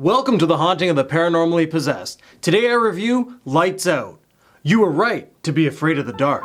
Welcome to the haunting of the paranormally possessed. Today I review Lights Out. You were right to be afraid of the dark.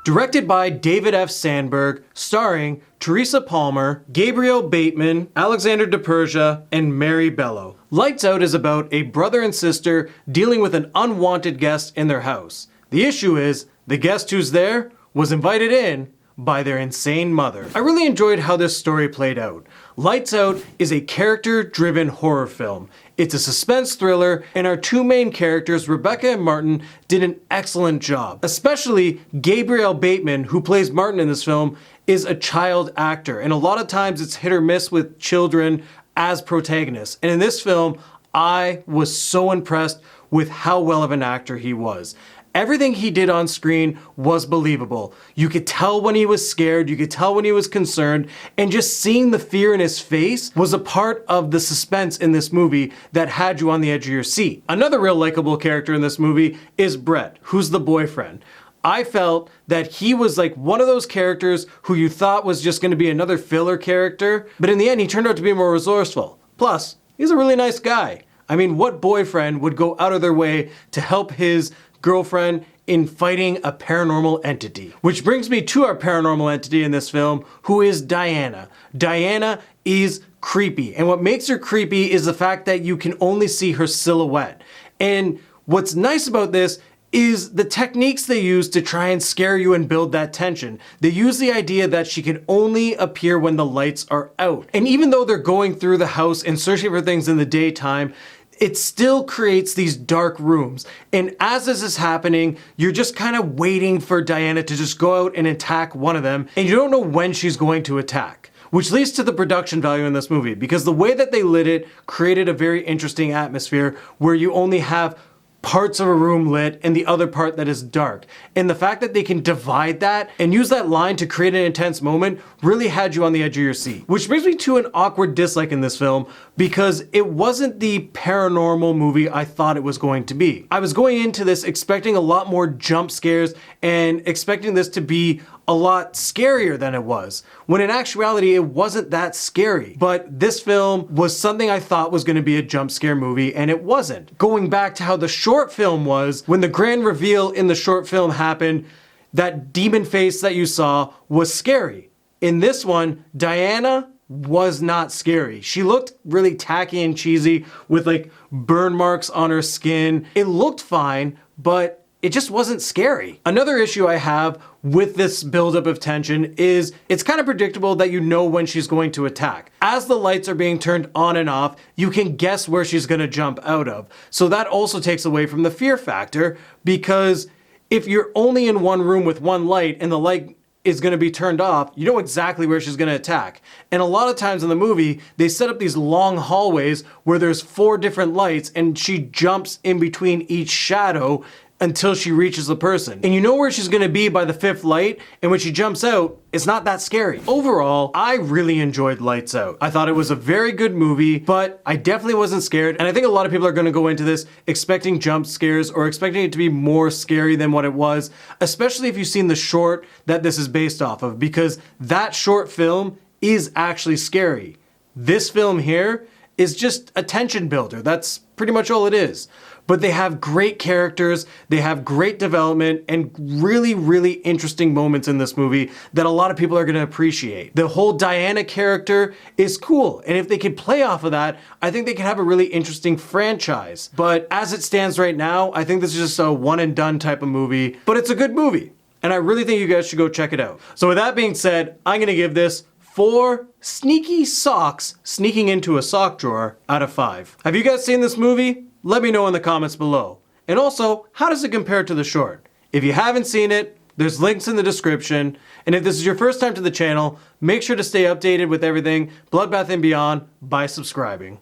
Directed by David F. Sandberg, starring Teresa Palmer, Gabriel Bateman, Alexander DePersia, and Maria Bello. Lights Out is about a brother and sister dealing with an unwanted guest in their house. The issue is, the guest who's there was invited in by their insane mother. I really enjoyed how this story played out. Lights Out is a character-driven horror film. It's a suspense thriller, and our two main characters, Rebecca and Martin, did an excellent job. Especially Gabriel Bateman, who plays Martin in this film, is a child actor, and a lot of times it's hit or miss with children as protagonists. And in this film, I was so impressed with how well of an actor he was. Everything he did on screen was believable. You could tell when he was scared, you could tell when he was concerned, and just seeing the fear in his face was a part of the suspense in this movie that had you on the edge of your seat. Another real likable character in this movie is Brett, who's the boyfriend. I felt that he was like one of those characters who you thought was just going to be another filler character, but in the end he turned out to be more resourceful. Plus, he's a really nice guy. I mean, what boyfriend would go out of their way to help his girlfriend in fighting a paranormal entity? Which brings me to our paranormal entity in this film, who is Diana. Diana is creepy, and what makes her creepy is the fact that you can only see her silhouette. And what's nice about this is the techniques they use to try and scare you and build that tension. They use the idea that she can only appear when the lights are out. And even though they're going through the house and searching for things in the daytime, it still creates these dark rooms. And as this is happening, you're just kind of waiting for Diana to just go out and attack one of them, and you don't know when she's going to attack. Which leads to the production value in this movie, because the way that they lit it created a very interesting atmosphere where you only have parts of a room lit and the other part that is dark. And the fact that they can divide that and use that line to create an intense moment really had you on the edge of your seat. Which brings me to an awkward dislike in this film, because it wasn't the paranormal movie I thought it was going to be. I was going into this expecting a lot more jump scares and expecting this to be a lot scarier than it was, when in actuality it wasn't that scary. But this film was something I thought was going to be a jump scare movie, and it wasn't. Going back to how the short film was, when the grand reveal in the short film happened, that demon face that you saw was scary. In this one, Diana was not scary. She looked really tacky and cheesy with like burn marks on her skin. It looked fine, but it just wasn't scary. Another issue I have with this buildup of tension is it's kind of predictable that you know when she's going to attack. As the lights are being turned on and off, you can guess where she's gonna jump out of. So that also takes away from the fear factor, because if you're only in one room with one light and the light is going to be turned off, you know exactly where she's going to attack. And a lot of times in the movie, they set up these long hallways where there's 4 different lights and she jumps in between each shadow until she reaches the person. And you know where she's gonna be by the 5th light, and when she jumps out, it's not that scary. Overall, I really enjoyed Lights Out. I thought it was a very good movie, but I definitely wasn't scared, and I think a lot of people are gonna go into this expecting jump scares or expecting it to be more scary than what it was, especially if you've seen the short that this is based off of, because that short film is actually scary. This film here is just a tension builder. That's pretty much all it is. But they have great characters, they have great development, and really, really interesting moments in this movie that a lot of people are gonna appreciate. The whole Diana character is cool, and if they could play off of that, I think they could have a really interesting franchise. But as it stands right now, I think this is just a one and done type of movie, but it's a good movie, and I really think you guys should go check it out. So with that being said, I'm gonna give this 4 sneaky socks sneaking into a sock drawer out of 5. Have you guys seen this movie? Let me know in the comments below. And also, how does it compare to the short? If you haven't seen it, there's links in the description. And if this is your first time to the channel, make sure to stay updated with everything Bloodbath and beyond by subscribing.